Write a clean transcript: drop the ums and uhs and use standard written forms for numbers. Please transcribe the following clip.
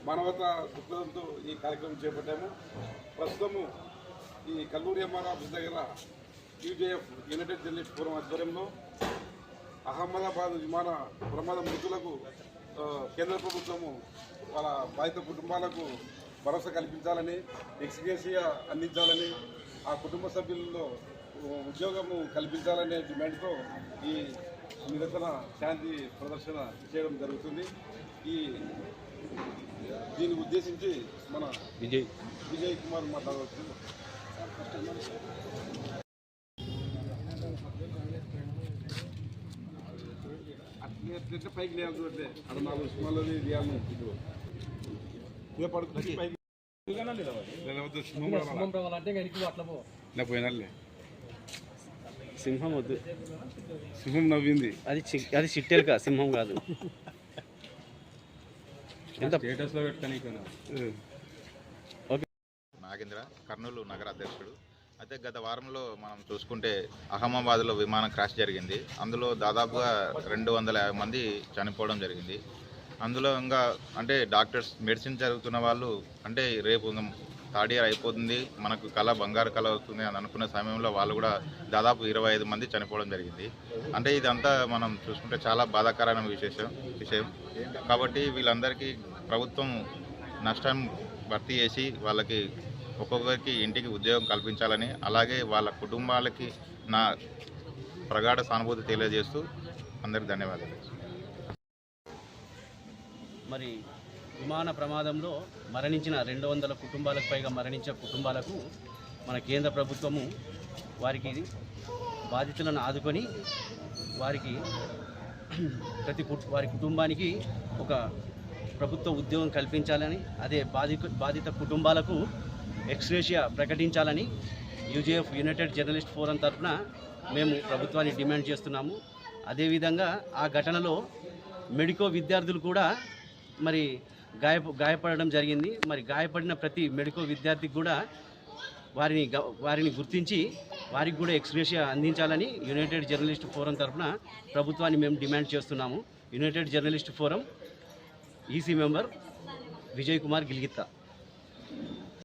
మానవతా దృక్పథంతో ఈ కార్యక్రమం చేపట్టాము. ప్రస్తుతము ఈ కల్లూరి ఎంఆర్ ఆఫీస్ దగ్గర యూజేఎఫ్ యునైటెడ్ జర్నలిస్ట్ ఫోరం ఆధ్వర్యంలో అహ్మదాబాద్ విమాన ప్రమాద మృతులకు కేంద్ర ప్రభుత్వము వాళ్ళ బాధిత కుటుంబాలకు భరోసా కల్పించాలని, ఎక్స్గ్రేషియా అందించాలని, ఆ కుటుంబ సభ్యులలో ఉద్యోగము కల్పించాలనే డిమాండ్తో ఈ నిరసన శాంతి ప్రదర్శన చేయడం జరుగుతుంది. దీన్ని ఉద్దేశించి మన విజయ్ కుమార్ మాట్లాడవచ్చు. అట్లా పైకి లేదు చూడండి, అక్కడ 4 సినిమాలది రియాలు పోయినాలే. సింహం వద్దు, సింహం నవ్వింది. అది చిట్టెలుక, సింహం కాదు. నాగేంద్ర, కర్నూలు నగర అధ్యక్షుడు. అయితే గత వారంలో మనం చూసుకుంటే అహ్మదాబాద్లో విమానం క్రాష్ జరిగింది. అందులో దాదాపుగా 250 మంది చనిపోవడం జరిగింది. అందులో ఇంకా అంటే డాక్టర్స్, మెడిసిన్ చదువుతున్న వాళ్ళు అంటే రేపు థర్డ్ ఇయర్ అయిపోతుంది, మనకు కళ బంగారు కళ అవుతుంది అని అనుకున్న సమయంలో వాళ్ళు కూడా దాదాపు 25 మంది చనిపోవడం జరిగింది. అంటే ఇదంతా మనం చూసుకుంటే చాలా బాధాకరమైన విషయం. కాబట్టి వీళ్ళందరికీ ప్రభుత్వం నష్టం భర్తీ చేసి వాళ్ళకి ఒక్కొక్కరికి ఇంటికి ఉద్యోగం కల్పించాలని, అలాగే వాళ్ళ కుటుంబాలకి నా ప్రగాఢ సానుభూతి తెలియజేస్తూ అందరికీ ధన్యవాదాలు. మరి విమాన ప్రమాదంలో మరణించిన 200 కుటుంబాలకు పైగా మరణించిన కుటుంబాలకు మన కేంద్ర ప్రభుత్వము వారికి బాధితులను ఆదుకొని వారికి వారి కుటుంబానికి ఒక ప్రభుత్వ ఉద్యోగం కల్పించాలని, అదే బాధిత కుటుంబాలకు ఎక్స్గ్రేషియా ప్రకటించాలని యూజేఎఫ్ యునైటెడ్ జర్నలిస్ట్ ఫోరం తరఫున మేము ప్రభుత్వాన్ని డిమాండ్ చేస్తున్నాము. అదేవిధంగా ఆ ఘటనలో మెడికో విద్యార్థులు కూడా మరి గాయపడడం జరిగింది. మరి గాయపడిన ప్రతి మెడికో విద్యార్థికి కూడా వారిని గుర్తించి వారికి కూడా ఎక్స్గ్రేషియా అందించాలని యునైటెడ్ జర్నలిస్ట్ ఫోరం తరఫున ప్రభుత్వాన్ని మేము డిమాండ్ చేస్తున్నాము. United Journalist Forum EC member Vijay Kumar గిల్గిత్తా.